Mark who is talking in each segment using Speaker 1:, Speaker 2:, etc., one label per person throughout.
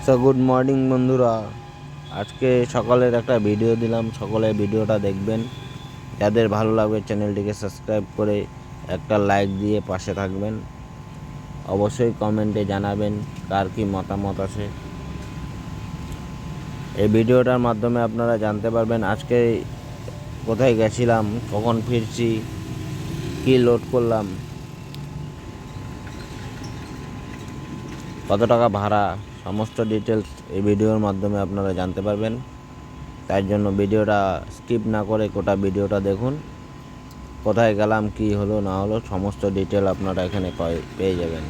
Speaker 1: So good morning বন্ধুরা, আজকে সকালের একটা ভিডিও দিলাম। সকলে ভিডিওটা দেখবেন। যাদের ভালো লাগবে চ্যানেলটিকে সাবস্ক্রাইব করে একটা লাইক দিয়ে পাশে থাকবেন। অবশ্যই কমেন্টে জানাবেন কার কী মতামত আছে। এই ভিডিওটার মাধ্যমে আপনারা জানতে পারবেন আজকে কোথায় গেছিলাম, কখন ফিরছি, কী লোড করলাম, কত টাকা ভাড়া, সমস্ত ডিটেলস এই ভিডিওর মাধ্যমে আপনারা জানতে পারবেন। তাই জন্য ভিডিওটা স্কিপ না করে গোটা ভিডিওটা দেখুন। কোথায় গেলাম, কি হলো না হলো, সমস্ত ডিটেল আপনারা এখানে পেয়ে যাবেন।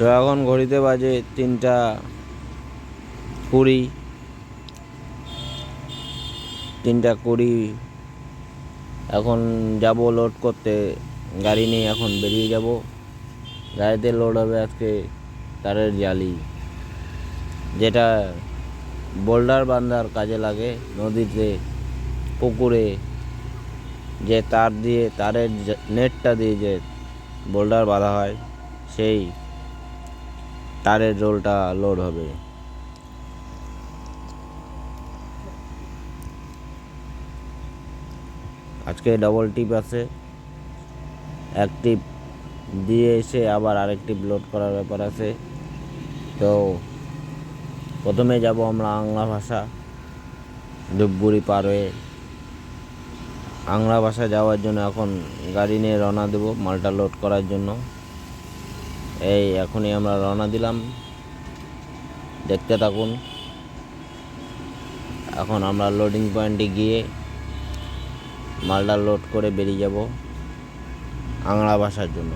Speaker 1: তো এখন ঘড়িতে বাজে 3:20। এখন যাব লোড করতে, গাড়ি নিয়ে এখন বেরিয়ে যাব। গাড়িতে লোড হবে আজকে তারের জালি, যেটা বোল্ডার বাঁধার কাজে লাগে। নদীতে, পুকুরে যে তার দিয়ে, তারের নেটটা দিয়ে যে বোল্ডার বাঁধা হয়, সেই তারের রোলটা লোড হবে। আজকে ডবল টিপ আছে, এক টিপ দিয়ে এসে আবার আরেক টিপ লোড করার ব্যাপার আছে। তো প্রথমে যাব আমরা আংলা ভাষা, ধূপগুড়ি পার হয়ে আংলা ভাষা যাওয়ার জন্য এখন গাড়ি নিয়ে রওনা দেব মালটা লোড করার জন্য। এই এখনই আমরা রওনা দিলাম, দেখতে থাকুন। এখন আমরা লোডিং পয়েন্টে গিয়ে মালটা লোড করে বেরিয়ে যাব আংলা ভাষার জন্য।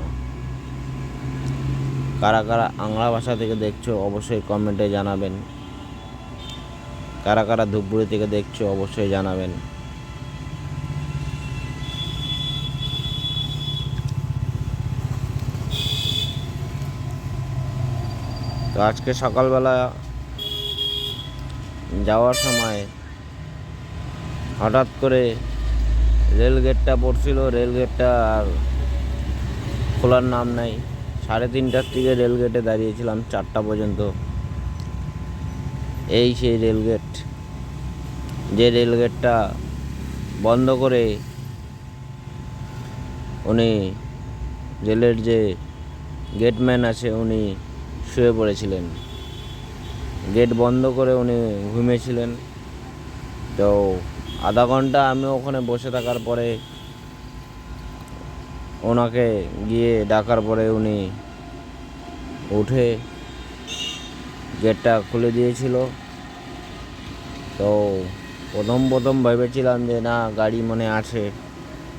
Speaker 1: কারা কারা আংলা ভাষা থেকে দেখছো অবশ্যই কমেন্টে জানাবেন। কারা কারা ধূপগুড়ি থেকে দেখছো অবশ্যই জানাবেন। তো আজকে সকালবেলা যাওয়ার সময় হঠাৎ করে রেল গেটটা পড়ছিল, রেল গেটটা আর খোলার নাম নাই। 3:30টার থেকে রেল গেটে দাঁড়িয়েছিলাম 4টা পর্যন্ত। এই সেই রেল গেট, যে রেল গেটটা বন্ধ করে উনি, রেলের যে গেটম্যান আছে, উনি শুয়ে পড়েছিলেন। গেট বন্ধ করে উনি ঘুমিয়েছিলেন। তো আধা ঘন্টা আমি ওখানে বসে থাকার পরে, ওনাকে গিয়ে ডাকার পরে উনি উঠে গেটটা খুলে দিয়েছিল। তো প্রথম ভেবেছিলাম যে না, গাড়ি মনে আছে,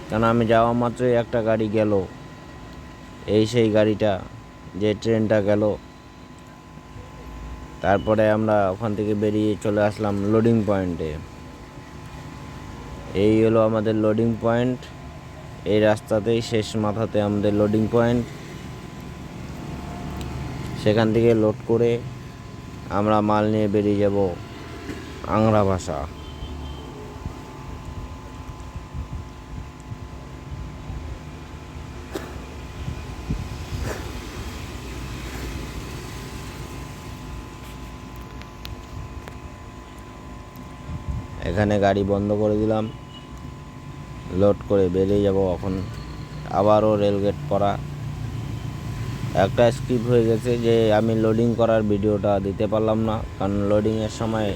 Speaker 1: কেন আমি যাওয়া মাত্রই একটা গাড়ি গেল, এই সেই গাড়িটা, যে ট্রেনটা গেল। তারপরে আমরা ওখান থেকে বেরিয়ে চলে আসলাম লোডিং পয়েন্টে। এই হলো আমাদের লোডিং পয়েন্ট। এই রাস্তাতেই শেষ মাথাতে আমাদের লোডিং পয়েন্ট। সেখান থেকে লোড করে আমরা মাল নিয়ে বেরিয়ে যাব আংলা ভাষা। এখানে গাড়ি বন্ধ করে দিলাম, লোড করে বেরিয়ে যাব। এখন আবারও রেলগেট পড়া। একটা স্কিপ হয়ে গেছে যে আমি লোডিং করার ভিডিওটা দিতে পারলাম না, কারণ লোডিংয়ের সময়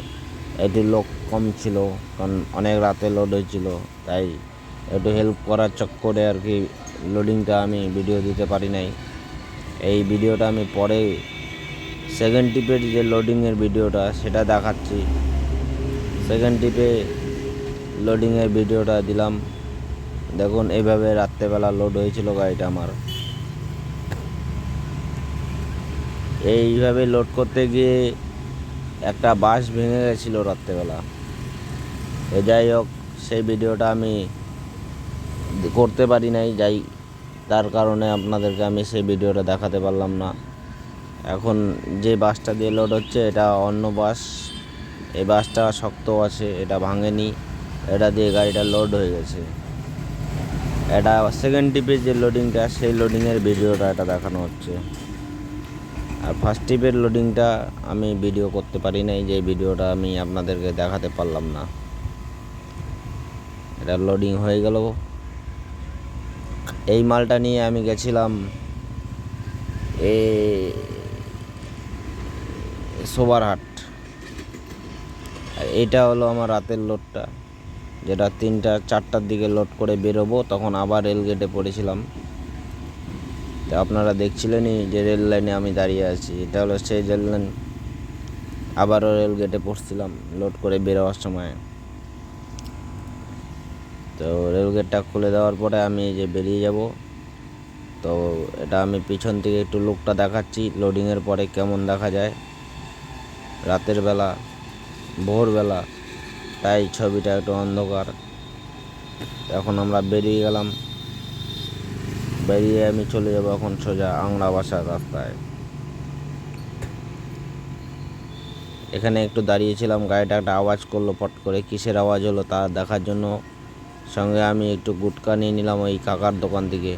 Speaker 1: একটু লোক কম ছিল, কারণ অনেক রাতে লোড হয়েছিল। তাই একটু হেল্প করার চক্করে আর কি লোডিংটা আমি ভিডিও দিতে পারি নাই। এই ভিডিওটা আমি পরে সেকেন্ড টিপের যে লোডিংয়ের ভিডিওটা সেটা দেখাচ্ছি। সেকেন্ড টিপে লোডিংয়ের ভিডিওটা দিলাম। দেখুন এইভাবে রাত্রেবেলা লোড হয়েছিল গাড়িটা আমার। এইভাবে লোড করতে গিয়ে একটা বাস ভেঙে গেছিলো রাত্রেবেলা। যাই হোক, সেই ভিডিওটা আমি করতে পারি নাই, তার কারণে আপনাদেরকে আমি সেই ভিডিওটা দেখাতে পারলাম না। এখন যে বাসটা দিয়ে লোড হচ্ছে এটা অন্য বাস। এই বাসটা শক্ত আছে, এটা ভাঙেনি, এটা দিয়ে গাড়িটা লোড হয়ে গেছে। এটা সেকেন্ড ট্রিপের যে লোডিংটা, সেই লোডিংয়ের ভিডিওটা এটা দেখানো হচ্ছে। আর ফার্স্ট ট্রিপের লোডিংটা আমি ভিডিও করতে পারি নাই, যে ভিডিওটা আমি আপনাদেরকে দেখাতে পারলাম না। এটা লোডিং হয়ে গেল। এই মালটা নিয়ে আমি গেছিলাম সোবারহাট। আর এটা হলো আমার রাতের লোডটা, যেটা 3-4টার দিকে লোড করে বেরোবো, তখন আবার রেল গেটে পড়েছিলাম। তো আপনারা দেখছিলেনই যে রেল লাইনে আমি দাঁড়িয়ে আছি, এটা হলো সেই রেল লাইন। আবারও রেল গেটে পড়ছিলাম লোড করে বেরোবার সময়। তো রেল গেটটা খুলে দেওয়ার পরে আমি যে বেরিয়ে যাব। তো এটা আমি পিছন থেকে একটু লুকটা দেখাচ্ছি লোডিংয়ের পরে কেমন দেখা যায় রাতের বেলা, ভোরবেলা, তাই ছবিটা একটু অন্ধকার। এখন আমরা বেরিয়ে গেলাম, বেরিয়ে আমি চলে যাব এখন সোজা আংড়া বাসার রাস্তায়। এখানে একটু দাঁড়িয়েছিলাম, গাড়িটা একটা আওয়াজ করলো পট করে, কিসের আওয়াজ হলো তা দেখার জন্য। সঙ্গে আমি একটু গুটকা নিয়ে নিলাম ওই কাকার দোকান থেকে।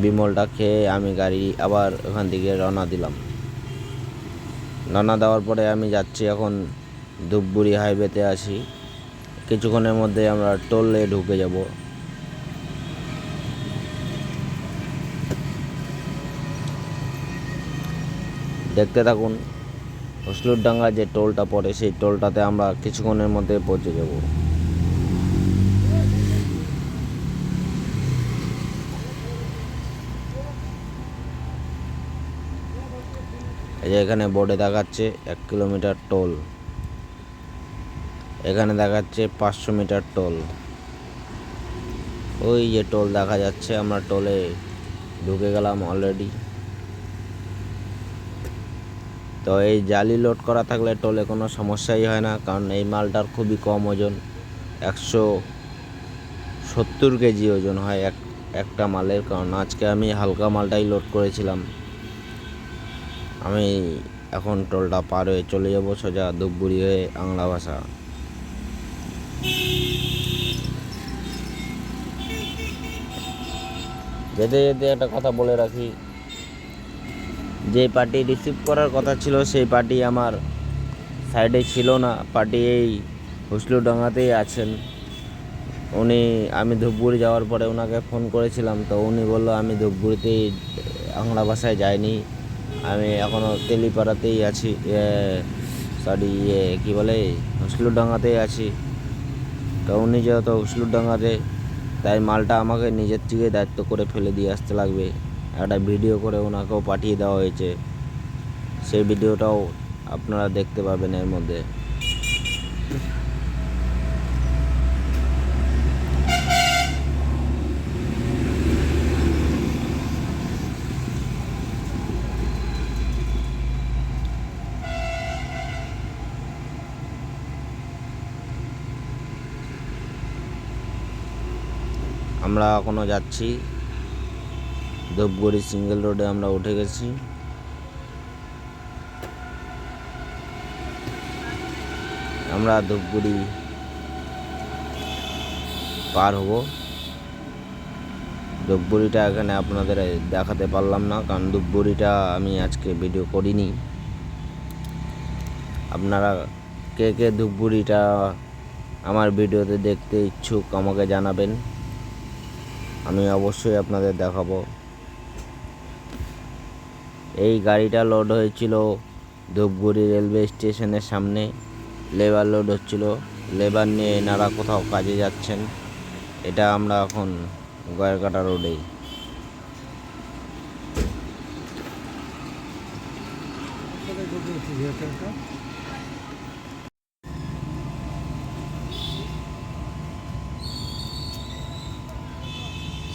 Speaker 1: বিমলটা খেয়ে আমি গাড়ি আবার ওখান থেকে রওনা দিলাম। রওনা দেওয়ার পরে আমি যাচ্ছি এখন ধূপগুড়ি হাইওয়েতে আছি। কিছুক্ষণের মধ্যে আমরা টোলে ঢুকে যাব। দেখতে থাকুন। হসলুরডাঙ্গা যে টোলটা পড়ে, সেই টোলটাতে আমরা কিছুক্ষণের মধ্যে পৌঁছে যাব। এই যে এখানে বোর্ডে দেখাচ্ছে 1 কিলোমিটার টোল, এখানে দেখাচ্ছে 500 মিটার টোল। ওই যে টোল দেখা যাচ্ছে, আমরা টোলে ঢুকে গেলাম অলরেডি। তো এই জালি লোড করা থাকলে টোলে কোনো সমস্যাই হয় না, কারণ এই মালটার খুবই কম ওজন, 170 কেজি ওজন হয় একটা মালের। কারণ আজকে আমি হালকা মালটাই লোড করেছিলাম। আমি এখন টোলটা পার হয়ে চলে যাব সোজা ধূপগুড়ি হয়ে আংড়া ভাষা। যেতে যেতে একটা কথা বলে রাখি, যে পার্টি রিসিভ করার কথা ছিল সেই পার্টি আমার সাইডে ছিল না। পার্টি এই হসলুডাঙ্গাতেই আছেন। আমি ধূপগুড়ি যাওয়ার পরে ওনাকে ফোন করেছিলাম, তো উনি বললো আমি ধূপগুড়িতেই আংড়া ভাষায় যাইনি, আমি এখনও তেলিপাড়াতেই আছি, সরি কী বলে হসলুডাঙ্গাতেই আছি। তো উনি যেহেতু হসলুডাঙ্গাতে, তাই মালটা আমাকে নিজের থেকে দায়িত্ব করে ফেলে দিয়ে আসতে লাগবে। একটা ভিডিও করে ওনাকেও পাঠিয়ে দেওয়া হয়েছে, সেই ভিডিওটাও আপনারা দেখতে পাবেন এর মধ্যে। আমরা এখনও যাচ্ছি ধূপগুড়ি সিঙ্গেল রোডে, আমরা উঠে গেছি। আমরা ধূপগুড়ি পার হব। ধূপগুড়িটা এখানে আপনাদের দেখাতে পারলাম না, কারণ ধূপগুড়িটা আমি আজকে ভিডিও করিনি। আপনারা কে কে ধূপগুড়িটা আমার ভিডিওতে দেখতে ইচ্ছুক আমাকে জানাবেন, আমি অবশ্যই আপনাদের দেখাবো। এই গাড়িটা লোড হয়েছিল ধূপগুড়ি রেলওয়ে স্টেশনের সামনে, লেবার লোড হচ্ছিল। লেবার নিয়ে এনারা কোথাও কাজে যাচ্ছেন। এটা আমরা এখন গয়েরকাটা রোডে।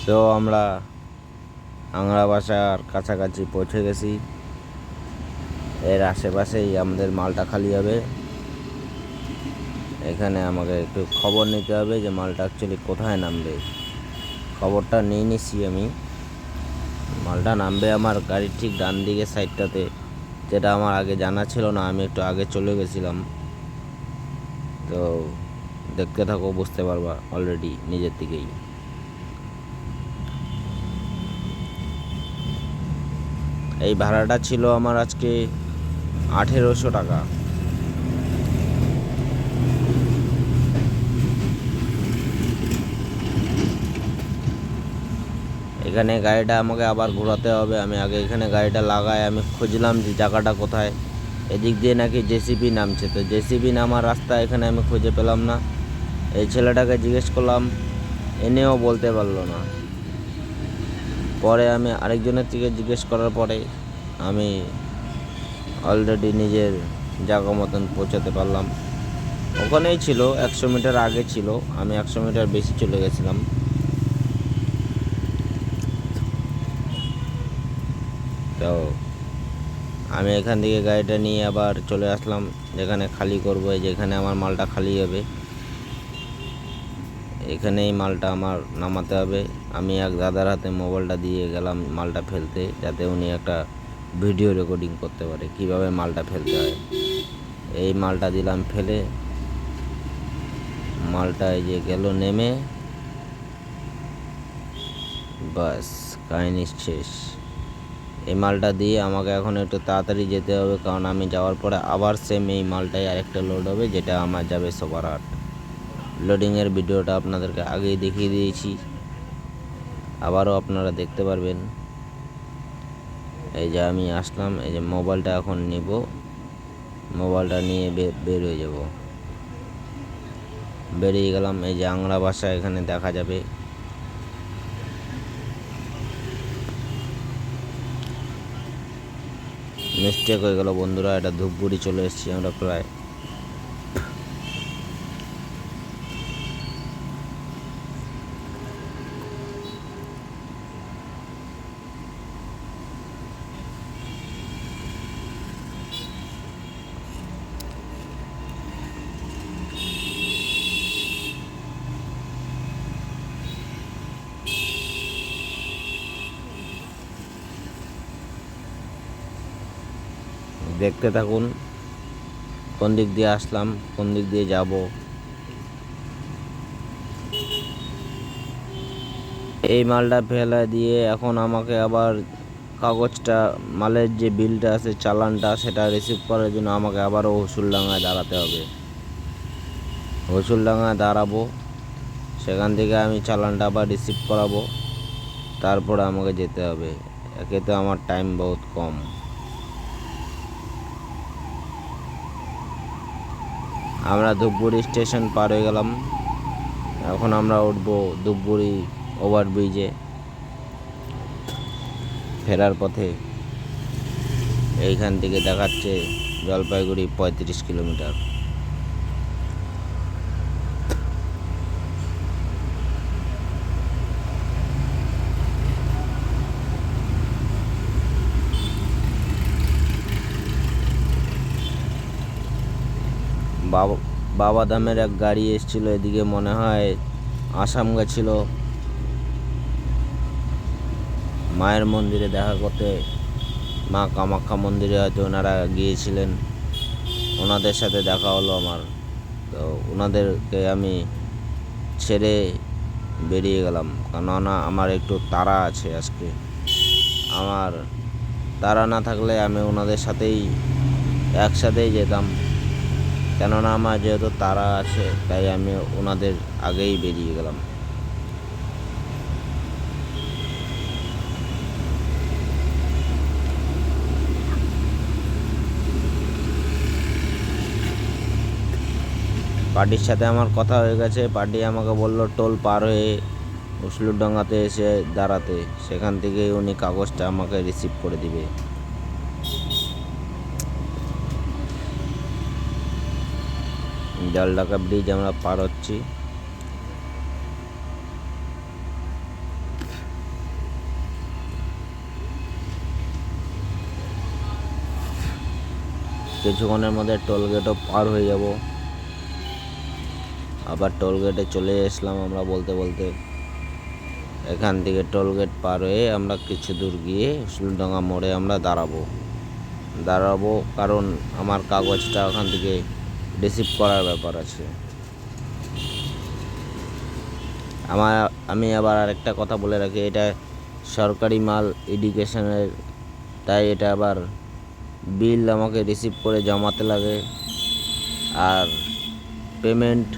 Speaker 1: তো আমরা আংড়া বাসার কাছাকাছি পৌঁছে গেছি। এর আশেপাশেই আমাদের মালটা খালি হবে। এখানে আমাকে একটু খবর নিতে হবে যে মালটা অ্যাকচুয়ালি কোথায় নামবে। খবরটা নিয়ে নিচ্ছি আমি। মালটা নামবে আমার গাড়ির ঠিক ডান দিকে সাইডটাতে, যেটা আমার আগে জানা ছিল না, আমি একটু আগে চলে গেছিলাম। তো দেখতে থাকো, বুঝতে পারবা অলরেডি নিজের দিকেই। এই ভাড়াটা ছিল আমার আজকে 1800 টাকা। এখানে গাড়িটা আমাকে আবার ঘোরাতে হবে। আমি আগে এখানে গাড়িটা লাগাই, আমি খুঁজলাম যে জায়গাটা কোথায়। এদিক দিয়ে নাকি জেসিবি নামছে, তো জেসিবি নামার রাস্তা এখানে আমি খুঁজে পেলাম না। এই ছেলেটাকে জিজ্ঞেস করলাম, এনেও বলতে পারলো না। পরে আমি আরেকজনের থেকে জিজ্ঞেস করার পরে আমি অলরেডি নিজের জায়গা মতন পৌঁছাতে পারলাম। ওখানেই ছিল, 100 মিটার আগে ছিল, আমি 100 মিটার বেশি চলে গেছিলাম। তো আমি এখান থেকে গাড়িটা নিয়ে আবার চলে আসলাম যেখানে খালি করবো। যেখানে আমার মালটা খালি হবে, এখানেই মালটা আমার নামাতে হবে। আমি এক দাদার হাতে মোবাইলটা দিয়ে গেলাম মালটা ফেলতে, যাতে উনি একটা ভিডিও রেকর্ডিং করতে পারে কিভাবে মালটা ফেলতে হয়। এই মালটা দিলাম ফেলে, মালটা এই যে গেল নেমে, বাস কাহিনী শেষ। এই মালটা দিয়ে আমাকে এখন একটু তাড়াতাড়ি যেতে হবে, কারণ আমি যাওয়ার পরে আবার সেম এই মালটাই আরেকটা লোড হবে, যেটা আমার যাবে সবার লোডিংয়ের ভিডিওটা আপনাদেরকে আগেই দেখিয়ে দিয়েছি, আবারও আপনারা দেখতে পারবেন। এই যে আমি আসলাম, এই যে মোবাইলটা এখন নিব, মোবাইলটা নিয়ে বের হয়ে যাব। বেরিয়ে গেলাম। এই যে আংরা ভাষা এখানে দেখা যাবে। মিস্টেক হয়ে গেল বন্ধুরা, এটা ধূপগুড়ি চলে এসেছি আমরা প্রায়। দেখতে থাকুন কোন দিক দিয়ে আসলাম, কোন দিক দিয়ে যাব। এই মালটা ফেলা দিয়ে এখন আমাকে আবার কাগজটা, মালের যে বিলটা আছে, চালানটা, সেটা রিসিভ করার জন্য আমাকে আবারও হসুলডাঙ্গায় দাঁড়াতে হবে। হসুলডাঙ্গায় দাঁড়াবো, সেখান থেকে আমি চালানটা আবার রিসিভ করাবো, তারপরে আমাকে যেতে হবে। একে তো আমার টাইম বহুত কম। আমরা ধূপগুড়ি স্টেশন পার হয়ে গেলাম। এখন আমরা উঠবো ধূপগুড়ি ওভারব্রিজে ফেরার পথে। এইখান থেকে দেখাচ্ছে জলপাইগুড়ি 35 কিলোমিটার। বাবা ধামের এক গাড়ি এসেছিলো এদিকে, মনে হয় আসাম গেছিল মায়ের মন্দিরে দেখা করতে। মা কামাখ্যা মন্দিরে হয়তো ওনারা গিয়েছিলেন, ওনাদের সাথে দেখা হলো আমার। তো ওনাদেরকে আমি ছেড়ে বেরিয়ে গেলাম, কেননা আমার একটু তাড়া আছে আজকে। আমার তাড়া না থাকলে আমি ওনাদের সাথেই একসাথেই যেতাম, কেননা আমার যেহেতু তাড়া আছে তাই আমি ওনাদের আগেই বেরিয়ে গেলাম। পার্টির সাথে আমার কথা হয়ে গেছে। পার্টি আমাকে বলল টোল পার হয়ে উসলুরডাঙ্গাতে এসে দাঁড়াতে, সেখান থেকে উনি কাগজটা আমাকে রিসিভ করে দিবে। জলঢাকা ব্রিজ আমরা পার হচ্ছি। কিছুক্ষণের মধ্যে টোল গেটও পার হয়ে যাব। আবার টোল গেটে চলে আসলাম আমরা বলতে বলতে। এখান থেকে টোলগেট পার হয়ে আমরা কিছু দূর গিয়ে শিলডাঙ্গা মোড়ে আমরা দাঁড়াবো কারণ আমার কাগজটা ওখান থেকে রিসিভ করার ব্যাপার আছে। আমি আবার আরেকটা কথা বলে রাখি, এটা সরকারি মাল এডুকেশনের, তাই এটা আবার বিল আমাকে রিসিভ করে জমাতে লাগে। আর পেমেন্ট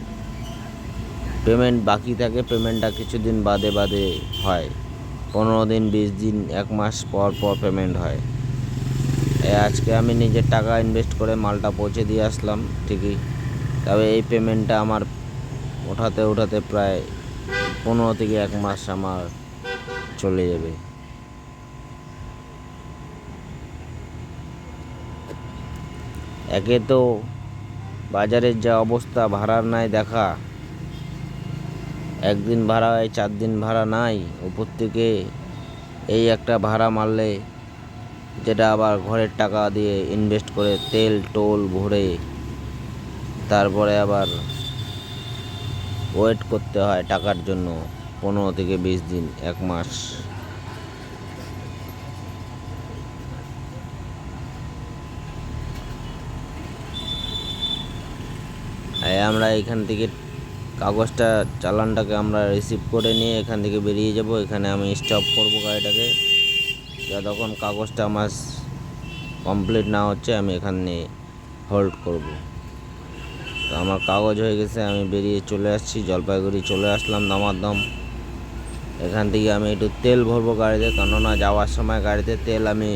Speaker 1: বাকি থাকে, পেমেন্টটা কিছুদিন বাদে হয়, 15 দিন 20 দিন 1 মাস পর পেমেন্ট হয়। আজকে আমি নিজের টাকা ইনভেস্ট করে মালটা পৌঁছে দিয়ে আসলাম ঠিকই, তবে এই পেমেন্টটা আমার ওঠাতে প্রায় 15 থেকে 1 মাস আমার চলে যাবে। একে তো বাজারের যা অবস্থা, ভাড়ার নাই দেখা, একদিন ভাড়া হয় 4 দিন ভাড়া নাই, উপর থেকে এই একটা ভাড়া মারলে যেটা আবার ঘরের টাকা দিয়ে ইনভেস্ট করে তেল টোল ভরে তারপরে আবার ওয়েট করতে হয় টাকার জন্য 15 থেকে 20 দিন 1 মাস। আমরা এখান থেকে কাগজটা চালানটাকে আমরা রিসিভ করে নিয়ে এখান থেকে বেরিয়ে যাব। এখানে আমি স্টপ করব গাড়িটাকে, যতক্ষণ কাগজটা আমার কমপ্লিট না হচ্ছে আমি এখানে হোল্ড করব। তো আমার কাগজ হয়ে গেছে, আমি বেরিয়ে চলে আসছি, জলপাইগুড়ি চলে আসলাম দামারদম। এখান থেকে আমি একটু তেল ভরবো গাড়িতে, কেননা যাওয়ার সময় গাড়িতে তেল আমি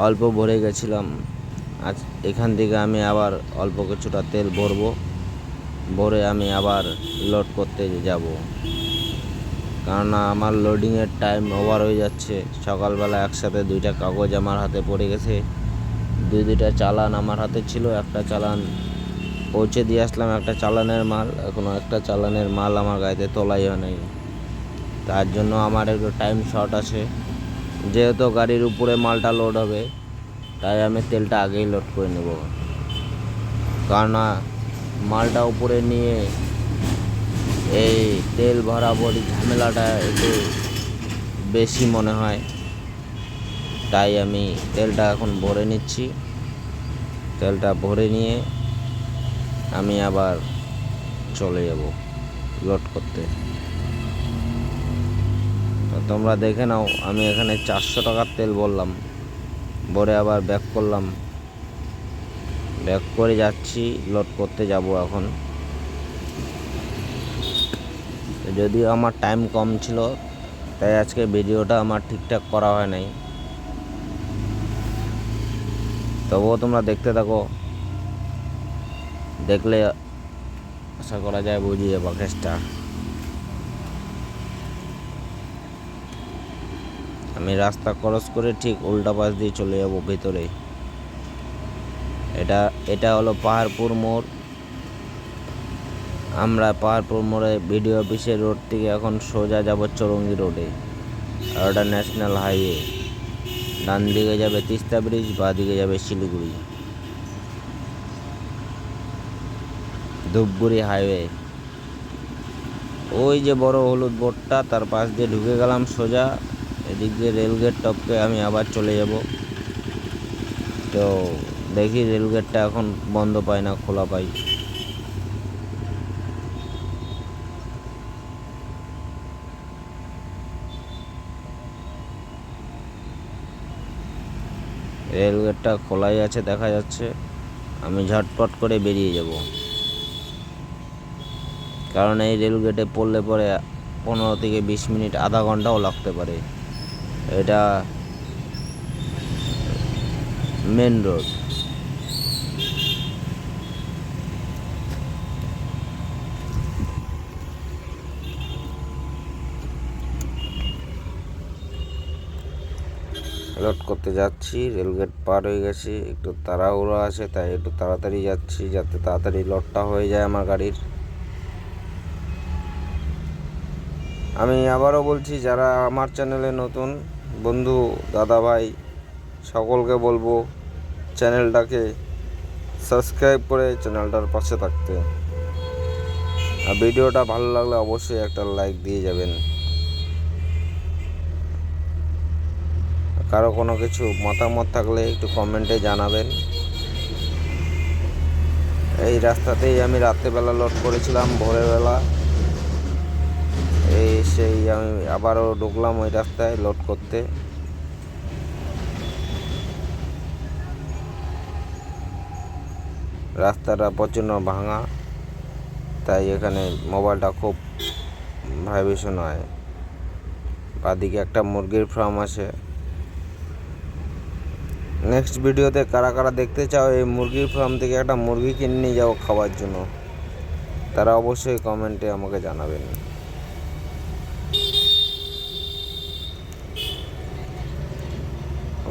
Speaker 1: অল্প ভরে গেছিলাম। আজ এখান থেকে আমি আবার অল্প কিছুটা তেল ভরে আমি আবার লোড করতে যাব, কেননা আমার লোডিংয়ের টাইম ওভার হয়ে যাচ্ছে। সকালবেলা একসাথে 2টা কাগজ আমার হাতে পড়ে গেছে, দুইটা চালান আমার হাতে ছিল, একটা চালান পৌঁছে দিয়ে আসলাম, একটা চালানের মাল, এখনও একটা চালানের মাল আমার গাড়িতে তোলাই হয় নাই। তার জন্য আমার একটু টাইম শর্ট আছে, যেহেতু গাড়ির উপরে মালটা লোড হবে তাই আমি তেলটা আগেই লোড করে নেব, কেননা মালটা উপরে নিয়ে এই তেল ভরাভরি ঝামেলাটা একটু বেশি মনে হয়, তাই আমি তেলটা এখন ভরে নিচ্ছি। তেলটা ভরে নিয়ে আমি আবার চলে যাব লোড করতে। তো তোমরা দেখে নাও, আমি এখানে 400 টাকার তেল ভরলাম, ভরে আবার ব্যাক করলাম, ব্যাক করে যাচ্ছি, লোড করতে যাব এখন। যদিও আমার টাইম কম ছিল তাই আজকে ভিডিওটা আমার ঠিকঠাক করা হয় নাই, তবুও তোমরা দেখতে থাকো, দেখলে আশা করা যায় বুঝিয়ে যাবো কেসটা। আমি রাস্তা ক্রস করে ঠিক উল্টা পাশ দিয়ে চলে যাব ভিতরে। এটা হলো পাহাড়পুর মোড়। আমরা পাহাড়পুর মোড়ে বিডিও অফিসের রোড থেকে এখন সোজা যাব চৌরঙ্গি রোডে, আর ওটা ন্যাশনাল হাইওয়ে। ডান দিকে যাবে তিস্তা ব্রিজ, বাঁ দিকে যাবে শিলিগুড়ি ধূপগুড়ি হাইওয়ে। ওই যে বড় হলুদ বোর্ডটা, তার পাশ দিয়ে ঢুকে গেলাম সোজা, এদিক দিয়ে রেলগেট টপকে আমি আবার চলে যাব। তো দেখি রেলগেটটা এখন বন্ধ পাই না খোলা পাই। রেলগেটটা খোলাই আছে দেখা যাচ্ছে, আমি ঝটপট করে বেরিয়ে যাব, কারণ এই রেলগেটে পড়লে পরে 15 থেকে 20 মিনিট, আধা ঘন্টাও লাগতে পারে। এটা মেন রোড। লোড করতে যাচ্ছি, রেলগেট পার হয়ে গেছি, একটু তাড়াহুড়ো আছে তাই একটু তাড়াতাড়ি যাচ্ছি, যাতে তাড়াতাড়ি লোডটা হয়ে যায় আমার গাড়ির। আমি আবারও বলছি, যারা আমার চ্যানেলে নতুন বন্ধু দাদা ভাই সকলকে বলবো চ্যানেলটাকে সাবস্ক্রাইব করে চ্যানেলটার পাশে থাকতে, আর ভিডিওটা ভালো লাগলে অবশ্যই একটা লাইক দিয়ে যাবেন। কারো কোনো কিছু মতামত থাকলে একটু কমেন্টে জানাবেন। এই রাস্তাতেই আমি রাত্রেবেলা লোড করেছিলাম, ভোরবেলা সেই আমি আবারও ঢুকলাম ওই রাস্তায় লোড করতে। রাস্তাটা প্রচণ্ড ভাঙা, তাই এখানে মোবাইলটা খুব ভাইব্রেশন হয়। বাদিকে একটা মুরগির ফার্ম আছে। নেক্সট ভিডিওতে কারা কারা দেখতে চাও এই মুরগির ফার্ম থেকে একটা মুরগি কিনে নিয়ে যাও খাওয়ার জন্য, তারা অবশ্যই কমেন্টে আমাকে জানাবেন।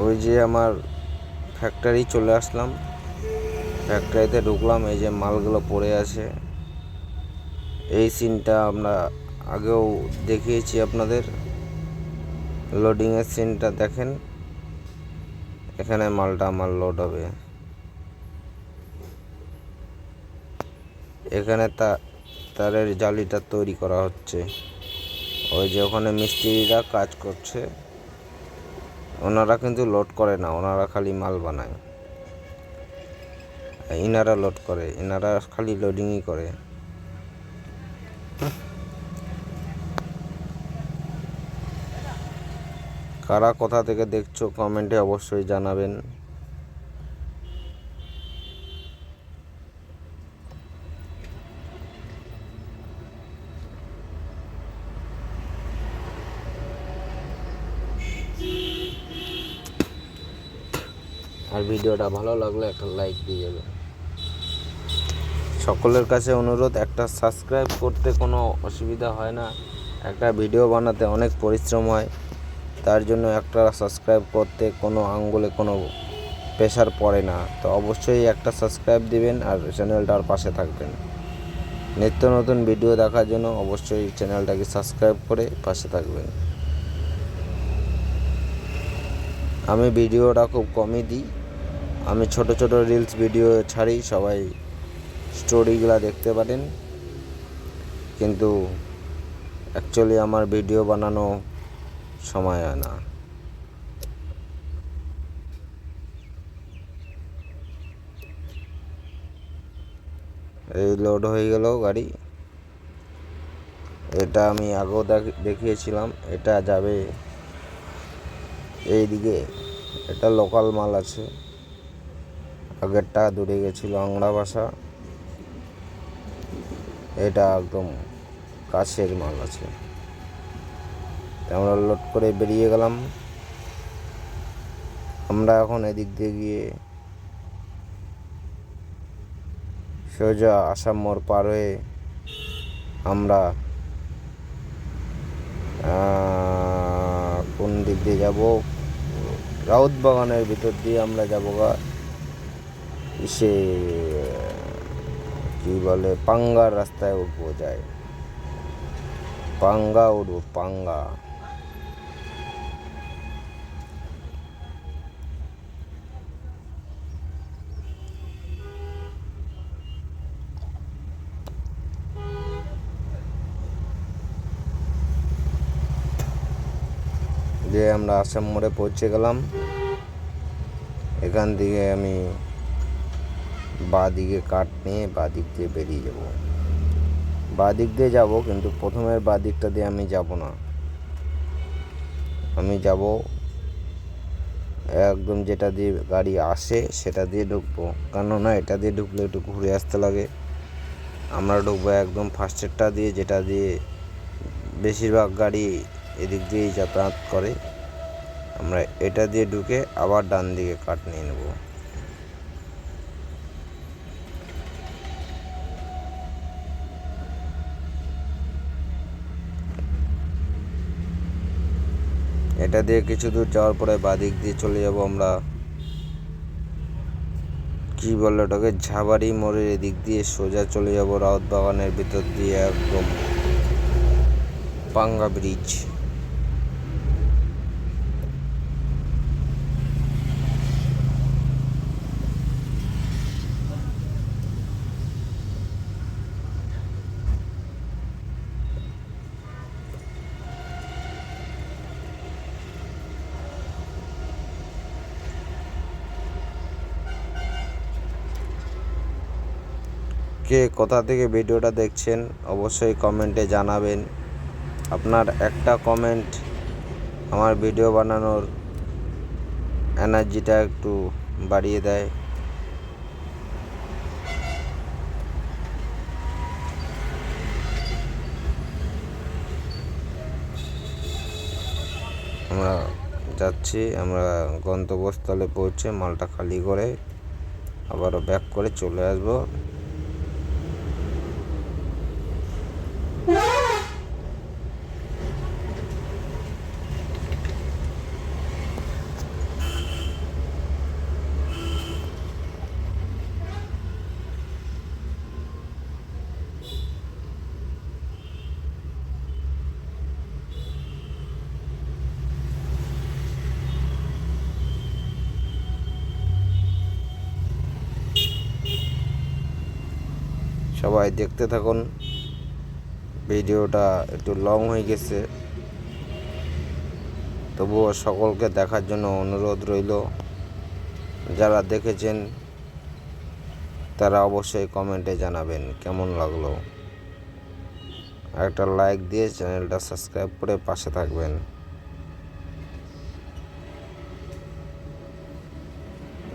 Speaker 1: ওই যে আমার ফ্যাক্টরি চলে আসলাম, ফ্যাক্টরিতে ঢুকলাম, এই যে মালগুলো পড়ে আছে। এই সিনটা আমরা আগেও দেখিয়েছি আপনাদের, লোডিংয়ের সিনটা দেখেন। এখানে মালটা আমার লোড হবে। এখানে তারের জালিটা তৈরি করা হচ্ছে। ওই যে ওখানে মিস্ত্রিরা কাজ করছে, ওনারা কিন্তু লোড করে না, ওনারা খালি মাল বানায়। ইনারা লোড করে, ইনারা খালি লোডিংই করে। কারা কোথা থেকে দেখছো কমেন্টে অবশ্যই জানাবেন। আর ভিডিওটা ভালো লাগলে একটা লাইক দিয়ে যাবেন। সকলের কাছে অনুরোধ, একটা সাবস্ক্রাইব করতে কোনো অসুবিধা হয় না। একটা ভিডিও বানাতে অনেক পরিশ্রম হয়, তার জন্য একটা সাবস্ক্রাইব করতে কোনো আঙ্গুলে কোনো প্রেশার পড়ে না। তো অবশ্যই একটা সাবস্ক্রাইব দিবেন আর চ্যানেলটার পাশে থাকবেন। নিত্য নতুন ভিডিও দেখার জন্য অবশ্যই চ্যানেলটাকে সাবস্ক্রাইব করে পাশে থাকবেন। আমি ভিডিওটা খুব কমই দিই, আমি ছোট ছোট রিলস ভিডিও ছাড়ি, সবাই স্টোরিগুলো দেখতে পারেন, কিন্তু অ্যাকচুয়ালি আমার ভিডিও বানানো সময় হয় না। এই লোড হয়ে গেল গাড়ি। এটা আমি আগেও দেখিয়েছিলাম, এটা যাবে এইদিকে। এটা লোকাল মাল আছে, আগেরটা দূরে গেছিলো আংড়া ভাষা, এটা একদম কাছের মাল আছে। আমরা লোড করে বেরিয়ে গেলাম। আমরা এখন এদিক দিয়ে গিয়ে সোজা আসাম মোড় পার হয়ে আমরা কোন দিক দিয়ে যাব, রাউত বাগানের ভিতর দিয়ে আমরা যাবো সে কি বলে পাঙ্গার রাস্তায় উঠবো, যায় পাঙ্গা উঠবো, পাঙ্গা। দিয়ে আমরা আসাম মোড়ে পৌঁছে গেলাম। এখান থেকে আমি বাঁ দিকে কাট নিয়ে বাঁ দিক দিয়ে বেরিয়ে যাব। বাঁ দিক দিয়ে যাব, কিন্তু প্রথমের বাঁ দিকটা দিয়ে আমি যাব না, আমি যাব একদম যেটা দিয়ে গাড়ি আসে সেটা দিয়ে ঢুকবো, কেননা এটা দিয়ে ঢুকলে একটু ঘুরে আসতে লাগে। আমরা ঢুকবো একদম ফার্স্টেরটা দিয়ে, যেটা দিয়ে বেশিরভাগ গাড়ি এদিক দিয়েই যাতায়াত করে। আমরা এটা দিয়ে ঢুকে আবার ডান দিকে কাট নিয়ে নেব। এটা দিয়ে কিছু দূর যাওয়ার পরে বাদিক দিয়ে চলে যাব আমরা, কি বলে ওটাকে, ঝাবাড়ি মোড়ের এদিক দিয়ে সোজা চলে যাব রাউত বাগানের ভিতর দিয়ে একদম পাঙ্গা ব্রিজ। কে কোথা থেকে ভিডিওটা দেখছেন অবশ্যই কমেন্টে জানাবেন। আপনার একটা কমেন্ট আমার ভিডিও বানানোর এনার্জিটা একটু বাড়িয়ে দেয়। আমরা যাচ্ছি, আমরা গন্তব্যস্থলে পৌঁছে মালটা খালি করে আবারও ব্যাক করে চলে আসবো। সবাই দেখতে থাকুন, ভিডিওটা একটু লং হয়ে গেছে, তবুও সকলকে দেখার জন্য অনুরোধ রইল। যারা দেখেছেন তারা অবশ্যই কমেন্টে জানাবেন কেমন লাগলো। একটা লাইক দিয়ে চ্যানেলটা সাবস্ক্রাইব করে পাশে থাকবেন।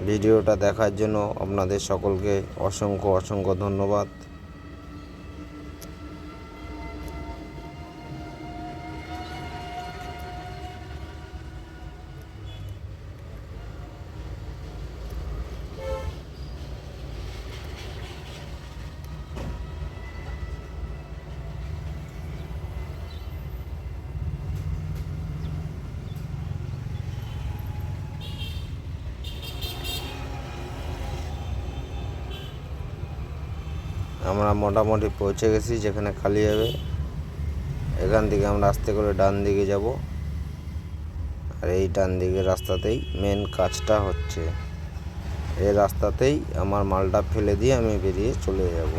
Speaker 1: ভিডিওটা দেখার জন্য আপনাদের সকলকে অসংখ্য অসংখ্য ধন্যবাদ। আমরা মোটামুটি পৌঁছে গেছি যেখানে খালি হবে। এখান থেকে আমরা আস্তে করে ডান দিকে যাব, আর এই ডান দিকের রাস্তাতেই মেন কাজটা হচ্ছে। এই রাস্তাতেই আমার মালটা ফেলে দিয়ে আমি বেরিয়ে চলে যাব।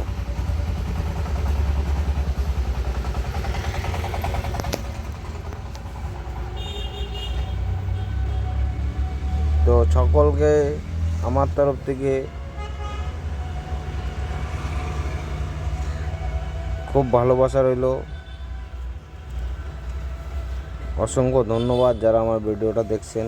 Speaker 1: তো সকলকে আমার তরফ থেকে খুব ভালোবাসা রইল। অসংখ্য ধন্যবাদ যারা আমার ভিডিওটা দেখছেন।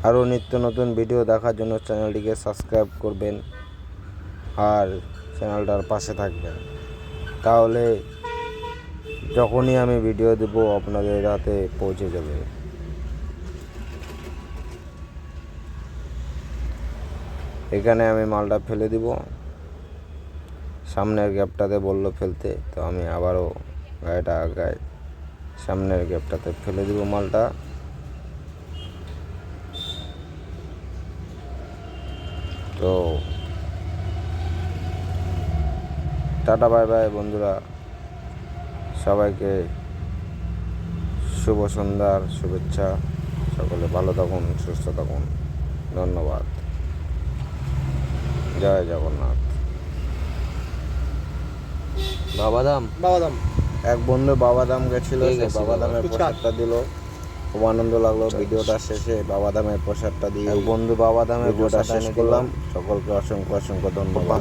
Speaker 1: আরও নিত্য নতুন ভিডিও দেখার জন্য চ্যানেলটিকে সাবস্ক্রাইব করবেন আর চ্যানেলটার পাশে থাকবেন। তাহলে যখনই আমি ভিডিও দেব আপনাদের হাতে পৌঁছে যাবে। এখানে আমি মালটা ফেলে দিব। সামনের গ্যাপটাতে বললো ফেলতে, তো আমি আবারও গাড়িটা আগায় সামনের গ্যাপটাতে ফেলে দিব মালটা। তো টাটা বাই বাই বন্ধুরা, সবাইকে শুভ সন্ধ্যার শুভেচ্ছা। সকলে ভালো থাকুন, সুস্থ থাকুন। ধন্যবাদ। জয় জগন্নাথ।
Speaker 2: বাবাদাম
Speaker 1: এক বন্ধু বাবাধাম গেছিল, সে বাবাধামের প্রসাদটা দিল, খুব আনন্দ লাগলো। ভিডিওটা শেষে বাবাধামের প্রসাদটা দিয়ে বন্ধু বাবাধামের ভিডিওটা শেষ করলাম। সকলকে অসংখ্য অসংখ্য ধন্যবাদ।